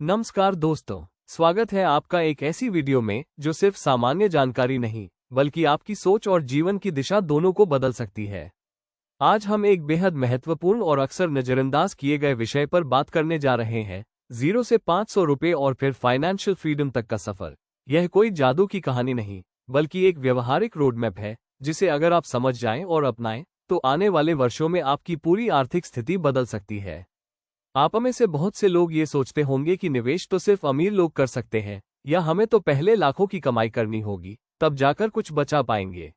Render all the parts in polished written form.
नमस्कार दोस्तों, स्वागत है आपका एक ऐसी वीडियो में जो सिर्फ सामान्य जानकारी नहीं बल्कि आपकी सोच और जीवन की दिशा दोनों को बदल सकती है। आज हम एक बेहद महत्वपूर्ण और अक्सर नजरअंदाज किए गए विषय पर बात करने जा रहे हैं, 0 से 500 रुपये और फिर फाइनेंशियल फ्रीडम तक का सफर। यह कोई जादू की कहानी नहीं बल्कि एक व्यवहारिक रोड मैप है जिसे अगर आप समझ जाएं और अपनाएं तो आने वाले वर्षों में आपकी पूरी आर्थिक स्थिति बदल सकती है। आप में से बहुत से लोग ये सोचते होंगे कि निवेश तो सिर्फ अमीर लोग कर सकते हैं या हमें तो पहले लाखों की कमाई करनी होगी तब जाकर कुछ बचा पाएंगे।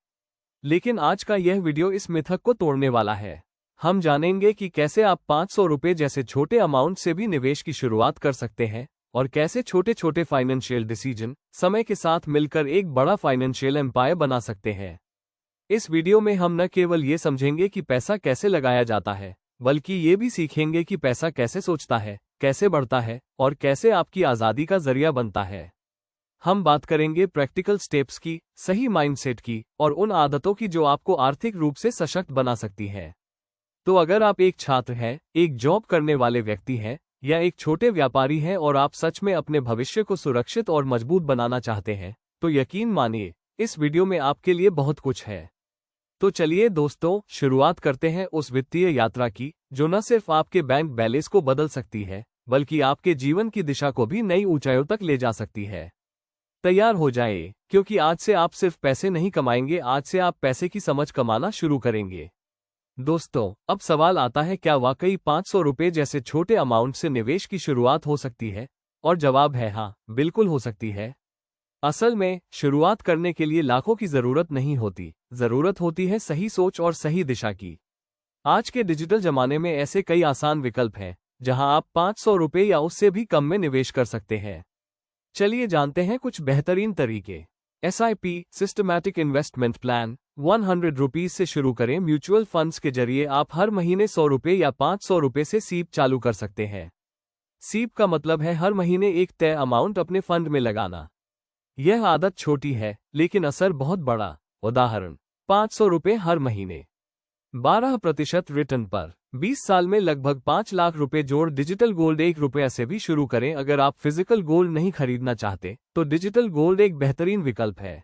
लेकिन आज का यह वीडियो इस मिथक को तोड़ने वाला है। हम जानेंगे कि कैसे आप 500 रुपये जैसे छोटे अमाउंट से भी निवेश की शुरुआत कर सकते हैं और कैसे छोटे छोटे फाइनेंशियल डिसीजन समय के साथ मिलकर एक बड़ा फाइनेंशियल एम्पायर बना सकते हैं। इस वीडियो में हम न केवल ये समझेंगे कि पैसा कैसे लगाया जाता है बल्कि ये भी सीखेंगे कि पैसा कैसे सोचता है, कैसे बढ़ता है और कैसे आपकी आज़ादी का जरिया बनता है। हम बात करेंगे प्रैक्टिकल स्टेप्स की, सही माइंडसेट की और उन आदतों की जो आपको आर्थिक रूप से सशक्त बना सकती है। तो अगर आप एक छात्र हैं, एक जॉब करने वाले व्यक्ति हैं या एक छोटे व्यापारी हैं और आप सच में अपने भविष्य को सुरक्षित और मजबूत बनाना चाहते हैं तो यकीन मानिए इस वीडियो में आपके लिए बहुत कुछ है। तो चलिए दोस्तों, शुरुआत करते हैं उस वित्तीय यात्रा की जो न सिर्फ आपके बैंक बैलेंस को बदल सकती है बल्कि आपके जीवन की दिशा को भी नई ऊंचाइयों तक ले जा सकती है। तैयार हो जाइए, क्योंकि आज से आप सिर्फ पैसे नहीं कमाएंगे, आज से आप पैसे की समझ कमाना शुरू करेंगे। दोस्तों, अब सवाल आता है, क्या वाकई 500 रुपये जैसे छोटे अमाउंट से निवेश की शुरुआत हो सकती है? और जवाब है हाँ, बिल्कुल हो सकती है। असल में शुरुआत करने के लिए लाखों की जरूरत नहीं होती, जरूरत होती है सही सोच और सही दिशा की। आज के डिजिटल जमाने में ऐसे कई आसान विकल्प हैं जहां आप 500 रुपये या उससे भी कम में निवेश कर सकते हैं। चलिए जानते हैं कुछ बेहतरीन तरीके। SIP systematic investment plan 100 rupees से शुरू करें। म्यूचुअल फंड्स के जरिए आप हर महीने 100 रुपये या 500 रुपये से सीप चालू कर सकते हैं। सीप का मतलब है हर महीने एक तय अमाउंट अपने फंड में लगाना। यह आदत छोटी है लेकिन असर बहुत बड़ा। उदाहरण, 500 रुपये हर महीने, 12% रिटर्न पर 20 साल में लगभग 5 लाख रुपए जोड़। डिजिटल गोल्ड 1 रुपया से भी शुरू करें। अगर आप फिजिकल गोल्ड नहीं खरीदना चाहते तो डिजिटल गोल्ड एक बेहतरीन विकल्प है।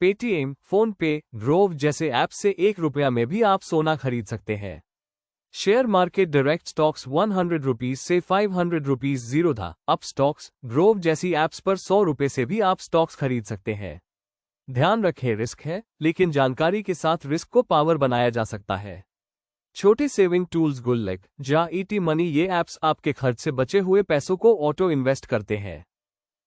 पेटीएम, फोन पे, ग्रोव जैसे ऐप से 1 रुपया में भी आप सोना खरीद सकते हैं। Share market direct stocks 100 rupees से 500 रुपीज जीरो था। अप स्टॉक्स, ग्रोव जैसी ऐप्स पर 100 रुपये से भी आप स्टॉक्स खरीद सकते हैं। ध्यान रखें, रिस्क है लेकिन जानकारी के साथ रिस्क को पावर बनाया जा सकता है। छोटे सेविंग टूल्स गुल्लक या ईटी मनी, ये ऐप्स आपके खर्च से बचे हुए पैसों को ऑटो इन्वेस्ट करते हैं।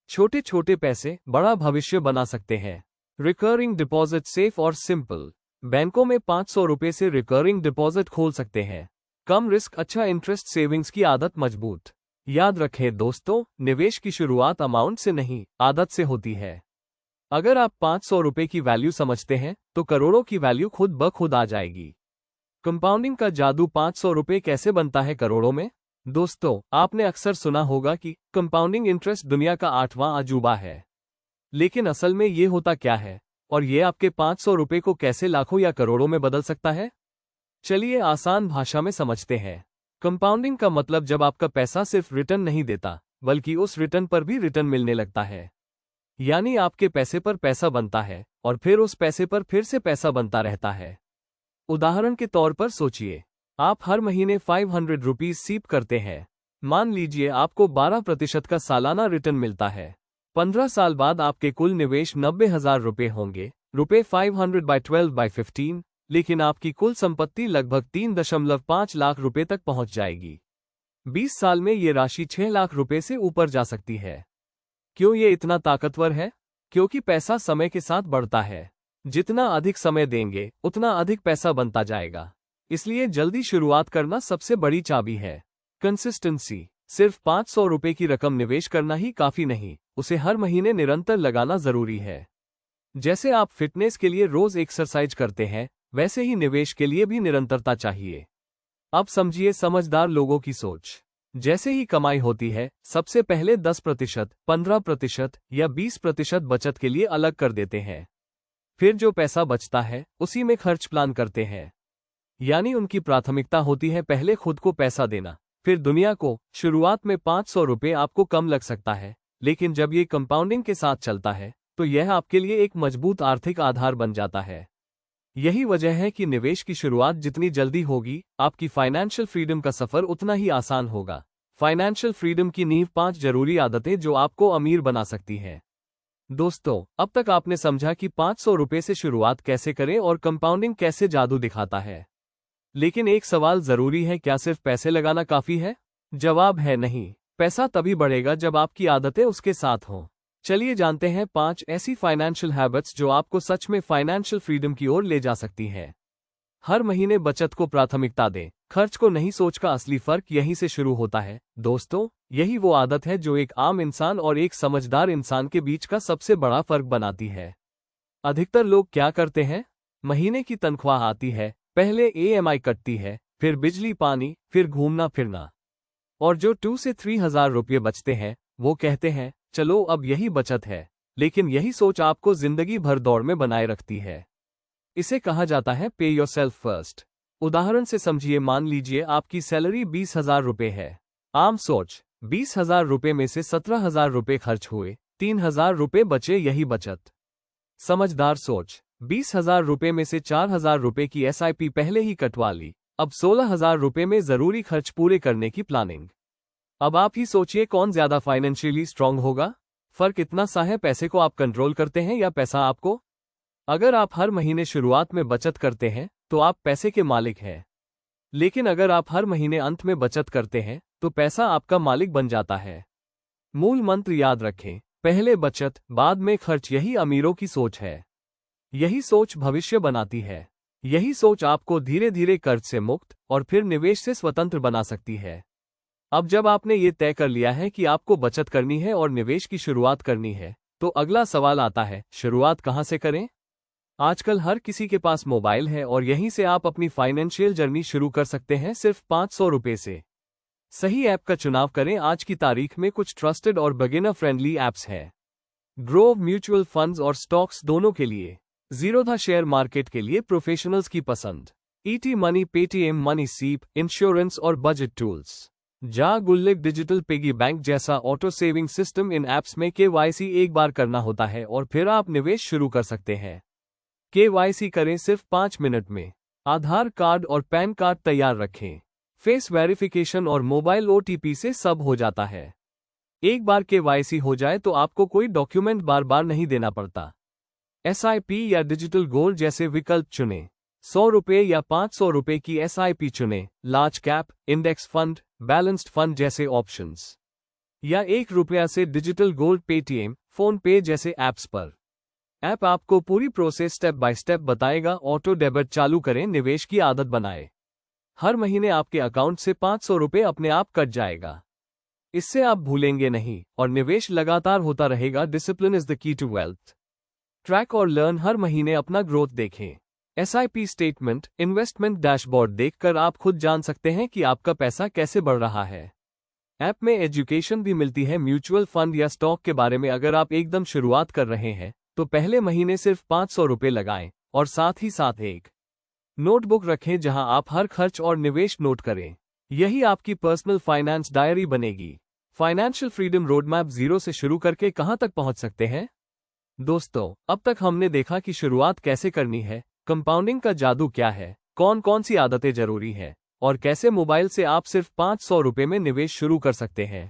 छोटे छोटे पैसे बड़ा भविष्य बना सकते हैं। रिकरिंग डिपॉजिट सेफ और सिंपल, बैंकों में 500 रुपये से रिकरिंग डिपॉजिट खोल सकते हैं। कम रिस्क, अच्छा इंटरेस्ट, सेविंग्स की आदत मजबूत। याद रखें दोस्तों, निवेश की शुरुआत अमाउंट से नहीं, आदत से होती है। अगर आप 500 रुपये की वैल्यू समझते हैं तो करोड़ों की वैल्यू खुद ब खुद आ जाएगी। कंपाउंडिंग का जादू, 500 रुपये कैसे बनता है करोड़ों में? दोस्तों, आपने अक्सर सुना होगा कि कंपाउंडिंग इंटरेस्ट दुनिया का 8वां अजूबा है। लेकिन असल में ये होता क्या है और ये आपके 500 रुपये को कैसे लाखों या करोड़ों में बदल सकता है? चलिए आसान भाषा में समझते हैं। कंपाउंडिंग का मतलब जब आपका पैसा सिर्फ रिटर्न नहीं देता बल्कि उस रिटर्न पर भी रिटर्न मिलने लगता है। यानी आपके पैसे पर पैसा बनता है और फिर उस पैसे पर फिर से पैसा बनता रहता है। उदाहरण के तौर पर सोचिए, आप हर महीने 500 रुपीज सीप करते हैं। मान लीजिए आपको 12% का सालाना रिटर्न मिलता है। 15 साल बाद आपके कुल निवेश 90,000 रुपये होंगे। रुपये 500/12/15, लेकिन आपकी कुल संपत्ति लगभग 3.5 लाख रुपए तक पहुंच जाएगी। 20 साल में ये राशि 6 लाख रुपए से ऊपर जा सकती है। क्यों ये इतना ताकतवर है? क्योंकि पैसा समय के साथ बढ़ता है। जितना अधिक समय देंगे उतना अधिक पैसा बनता जाएगा। इसलिए जल्दी शुरुआत करना सबसे बड़ी चाबी है। कंसिस्टेंसी, सिर्फ 500 रुपये की रकम निवेश करना ही काफी नहीं, उसे हर महीने निरंतर लगाना जरूरी है। जैसे आप फिटनेस के लिए रोज एक्सरसाइज करते हैं वैसे ही निवेश के लिए भी निरंतरता चाहिए। अब समझिए समझदार लोगों की सोच। जैसे ही कमाई होती है सबसे पहले 10%, 15% या 20% बचत के लिए अलग कर देते हैं। फिर जो पैसा बचता है उसी में खर्च प्लान करते हैं। यानी उनकी प्राथमिकता होती है पहले खुद को पैसा देना, फिर दुनिया को। शुरुआत में 500 रुपये आपको कम लग सकता है, लेकिन जब ये कंपाउंडिंग के साथ चलता है तो यह आपके लिए एक मजबूत आर्थिक आधार बन जाता है। यही वजह है कि निवेश की शुरुआत जितनी जल्दी होगी, आपकी फाइनेंशियल फ्रीडम का सफर उतना ही आसान होगा। फाइनेंशियल फ्रीडम की नींव 5 जरूरी आदतें जो आपको अमीर बना सकती हैं। दोस्तों, अब तक आपने समझा कि 500 रुपये से शुरुआत कैसे करें और कंपाउंडिंग कैसे जादू दिखाता है। लेकिन एक सवाल जरूरी है, क्या सिर्फ पैसे लगाना काफी है? जवाब है नहीं। पैसा तभी बढ़ेगा जब आपकी आदतें उसके साथ हों। चलिए जानते हैं 5 ऐसी फाइनेंशियल हैबिट्स जो आपको सच में फाइनेंशियल फ्रीडम की ओर ले जा सकती है। हर महीने बचत को प्राथमिकता दें, खर्च को नहीं। सोच का असली फर्क यहीं से शुरू होता है। दोस्तों, यही वो आदत है जो एक आम इंसान और एक समझदार इंसान के बीच का सबसे बड़ा फर्क बनाती है। अधिकतर लोग क्या करते हैं? महीने की तनख्वाह आती है, पहले EMI कटती है, फिर बिजली पानी, फिर घूमना फिरना, और जो 2 से 3 हजार रुपये बचते हैं वो कहते हैं चलो अब यही बचत है। लेकिन यही सोच आपको जिंदगी भर दौड़ में बनाए रखती है। इसे कहा जाता है पे योरसेल्फ फर्स्ट। उदाहरण से समझिए, मान लीजिए आपकी सैलरी 20,000 रुपये है। आम सोच, 20,000 रुपये में से 17,000 रुपये खर्च हुए, 3,000 रुपये बचे, यही बचत। समझदार सोच, 20,000 रुपये में से 4,000 रुपये की SIP पहले ही कटवा ली, अब 16,000 रुपये में जरूरी खर्च पूरे करने की प्लानिंग। अब आप ही सोचिए कौन ज्यादा फाइनेंशियली स्ट्रांग होगा। फर्क इतना सा है, पैसे को आप कंट्रोल करते हैं या पैसा आपको। अगर आप हर महीने शुरुआत में बचत करते हैं तो आप पैसे के मालिक हैं, लेकिन अगर आप हर महीने अंत में बचत करते हैं तो पैसा आपका मालिक बन जाता है। मूल मंत्र याद रखें, पहले बचत बाद में खर्च। यही अमीरों की सोच है। यही सोच भविष्य बनाती है। यही सोच आपको धीरे धीरे कर्ज से मुक्त और फिर निवेश से स्वतंत्र बना सकती है। अब जब आपने ये तय कर लिया है कि आपको बचत करनी है और निवेश की शुरुआत करनी है, तो अगला सवाल आता है, शुरुआत कहाँ से करें? आजकल हर किसी के पास मोबाइल है और यहीं से आप अपनी फाइनेंशियल जर्नी शुरू कर सकते हैं, सिर्फ 500 रुपये से। सही ऐप का चुनाव करें। आज की तारीख में कुछ ट्रस्टेड और बिगिनर फ्रेंडली ऐप्स हैं। ग्रोव म्यूचुअल फंड्स और स्टॉक्स दोनों के लिए, जीरोधा शेयर मार्केट के लिए प्रोफेशनल्स की पसंद, ET मनी, पेटीएम मनी, सीप, इंश्योरेंस और बजट टूल्स, जा गुल्लिक, डिजिटल पिगी बैंक जैसा ऑटो सेविंग सिस्टम। इन ऐप्स में KYC एक बार करना होता है और फिर आप निवेश शुरू कर सकते हैं। KYC करें सिर्फ 5 मिनट में। आधार कार्ड और पैन कार्ड तैयार रखें। फेस वेरिफिकेशन और मोबाइल OTP से सब हो जाता है। एक बार KYC हो जाए तो आपको कोई डॉक्यूमेंट बार बार नहीं देना पड़ता। SIP या डिजिटल गोल्ड जैसे विकल्प चुनें। 100 रुपये या 500 रुपये की SIP चुनें। Large cap, index fund, balanced fund जैसे ऑप्शंस, या 1 रुपया से डिजिटल गोल्ड पेटीएम, फोन पे जैसे ऐप्स पर। ऐप आपको पूरी प्रोसेस स्टेप बाय स्टेप बताएगा। ऑटो डेबिट चालू करें, निवेश की आदत बनाए। हर महीने आपके अकाउंट से 500 रुपये अपने आप कट जाएगा। इससे आप भूलेंगे नहीं और निवेश लगातार होता रहेगा। Discipline is the key to wealth. Track और लर्न, हर महीने अपना ग्रोथ देखें। SIP स्टेटमेंट, इन्वेस्टमेंट डैशबोर्ड देखकर आप खुद जान सकते हैं कि आपका पैसा कैसे बढ़ रहा है। ऐप में एजुकेशन भी मिलती है म्यूचुअल फंड या स्टॉक के बारे में। अगर आप एकदम शुरुआत कर रहे हैं तो पहले महीने सिर्फ 500 रुपये लगाएं और साथ ही साथ एक नोटबुक रखें जहां आप हर खर्च और निवेश नोट करें। यही आपकी पर्सनल फाइनेंस डायरी बनेगी। फाइनेंशियल फ्रीडम रोडमैप, जीरो से शुरू करके कहां तक पहुंच सकते हैं? दोस्तों, अब तक हमने देखा कि शुरुआत कैसे करनी है, कंपाउंडिंग का जादू क्या है, कौन कौन सी आदतें जरूरी हैं और कैसे मोबाइल से आप सिर्फ 500 रुपये में निवेश शुरू कर सकते हैं।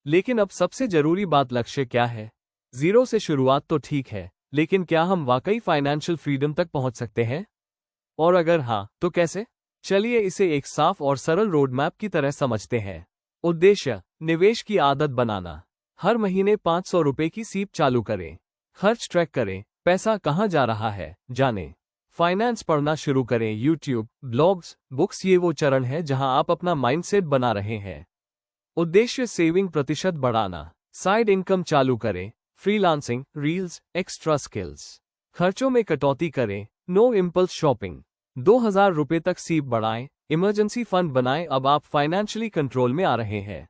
लेकिन अब सबसे जरूरी बात, लक्ष्य क्या है? जीरो से शुरुआत तो ठीक है, लेकिन क्या हम वाकई फाइनेंशियल फ्रीडम तक पहुंच सकते हैं? और अगर हाँ, तो कैसे? चलिए इसे एक साफ और सरल रोडमैप की तरह समझते हैं। उद्देश्य, निवेश की आदत बनाना। हर महीने 500 रुपये की सीप चालू करें। खर्च ट्रैक करें, पैसा कहाँ जा रहा है जानें। फाइनेंस पढ़ना शुरू करें, यूट्यूब, ब्लॉग्स, बुक्स। ये वो चरण है जहां आप अपना माइंडसेट बना रहे हैं। उद्देश्य, सेविंग प्रतिशत बढ़ाना। साइड इनकम चालू करें, फ्रीलांसिंग, रील्स, एक्स्ट्रा स्किल्स। खर्चों में कटौती करें, नो इम्पल्स शॉपिंग। 2000 रुपये तक सीप बढ़ाएं, इमरजेंसी फंड बनाएं। अब आप फाइनेंशियली कंट्रोल में आ रहे हैं।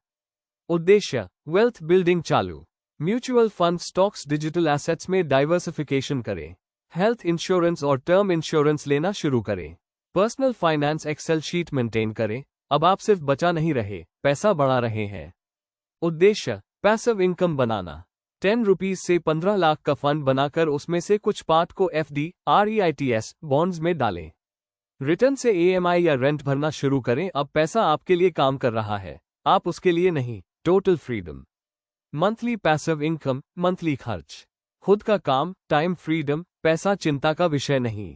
उद्देश्य, वेल्थ बिल्डिंग चालू। Mutual fund, stocks, digital assets में डाइवर्सिफिकेशन करें। हेल्थ इंश्योरेंस और टर्म इंश्योरेंस लेना शुरू करें। Personal finance Excel sheet maintain करें। अब आप सिर्फ बचा नहीं रहे, पैसा बढ़ा रहे हैं। उद्देश्य, पैसिव इनकम बनाना। 10 रुपीज से 15 लाख का फंड बनाकर उसमें से कुछ पार्ट को FD, REITs, बॉन्ड्स में डालें। रिटर्न से EMI या रेंट भरना शुरू करें। अब पैसा आपके लिए काम कर रहा है, आप उसके लिए नहीं। Total freedom. Monthly passive income, monthly खर्च, खुद का काम, टाइम फ्रीडम, पैसा चिंता का विषय नहीं।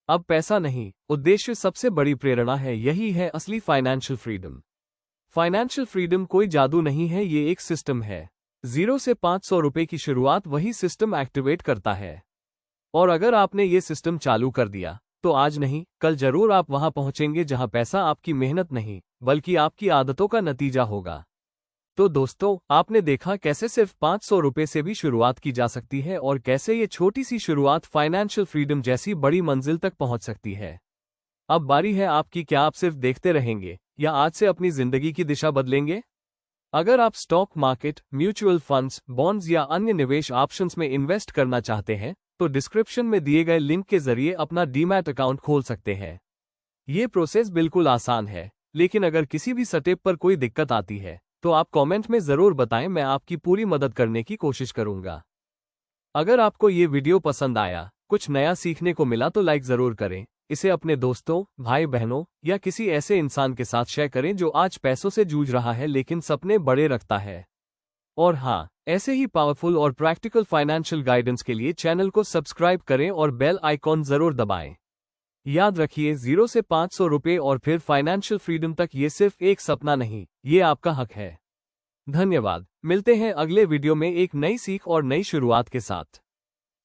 अब पैसा नहीं, उद्देश्य सबसे बड़ी प्रेरणा है। यही है असली फाइनेंशियल फ्रीडम। फाइनेंशियल फ्रीडम कोई जादू नहीं है, ये एक सिस्टम है। 0 से 500 रुपए की शुरुआत वही सिस्टम एक्टिवेट करता है। और अगर आपने ये सिस्टम चालू कर दिया तो आज नहीं, कल जरूर आप वहां पहुंचेंगे जहां पैसा आपकी मेहनत नहीं बल्कि आपकी आदतों का नतीजा होगा। तो दोस्तों, आपने देखा कैसे सिर्फ 500 रुपए से भी शुरुआत की जा सकती है और कैसे ये छोटी सी शुरुआत फाइनेंशियल फ्रीडम जैसी बड़ी मंजिल तक पहुंच सकती है। अब बारी है आपकी, क्या आप सिर्फ देखते रहेंगे या आज से अपनी जिंदगी की दिशा बदलेंगे? अगर आप stock market, mutual funds, bonds या अन्य निवेश ऑप्शंस में इन्वेस्ट करना चाहते हैं तो डिस्क्रिप्शन में दिए गए लिंक के जरिए अपना डीमैट अकाउंट खोल सकते हैं। ये प्रोसेस बिल्कुल आसान है, लेकिन अगर किसी भी स्टेप पर कोई दिक्कत आती है तो आप कमेंट में जरूर बताएं, मैं आपकी पूरी मदद करने की कोशिश करूंगा। अगर आपको ये वीडियो पसंद आया, कुछ नया सीखने को मिला तो लाइक जरूर करें। इसे अपने दोस्तों, भाई बहनों या किसी ऐसे इंसान के साथ शेयर करें जो आज पैसों से जूझ रहा है लेकिन सपने बड़े रखता है। और हाँ, ऐसे ही पावरफुल और प्रैक्टिकल फाइनेंशियल गाइडेंस के लिए चैनल को सब्सक्राइब करें और बेल आइकॉन जरूर दबाएं। याद रखिए, 0 से 500 रुपए और फिर फाइनेंशियल फ्रीडम तक ये सिर्फ एक सपना नहीं, ये आपका हक है। धन्यवाद। मिलते हैं अगले वीडियो में एक नई सीख और नई शुरुआत के साथ।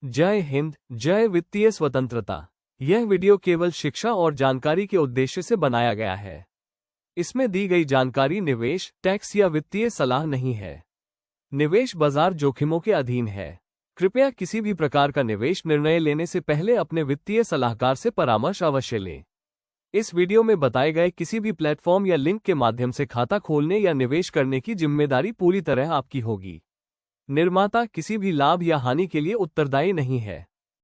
जय हिंद, जय वित्तीय स्वतंत्रता। यह वीडियो केवल शिक्षा और जानकारी के उद्देश्य से बनाया गया है। इसमें दी गई जानकारी निवेश, टैक्स या वित्तीय सलाह नहीं है। निवेश बाजार जोखिमों के अधीन है। कृपया किसी भी प्रकार का निवेश निर्णय लेने से पहले अपने वित्तीय सलाहकार से परामर्श अवश्य लें। इस वीडियो में बताए गए किसी भी प्लेटफॉर्म या लिंक के माध्यम से खाता खोलने या निवेश करने की जिम्मेदारी पूरी तरह आपकी होगी। निर्माता किसी भी लाभ या हानि के लिए उत्तरदायी नहीं है।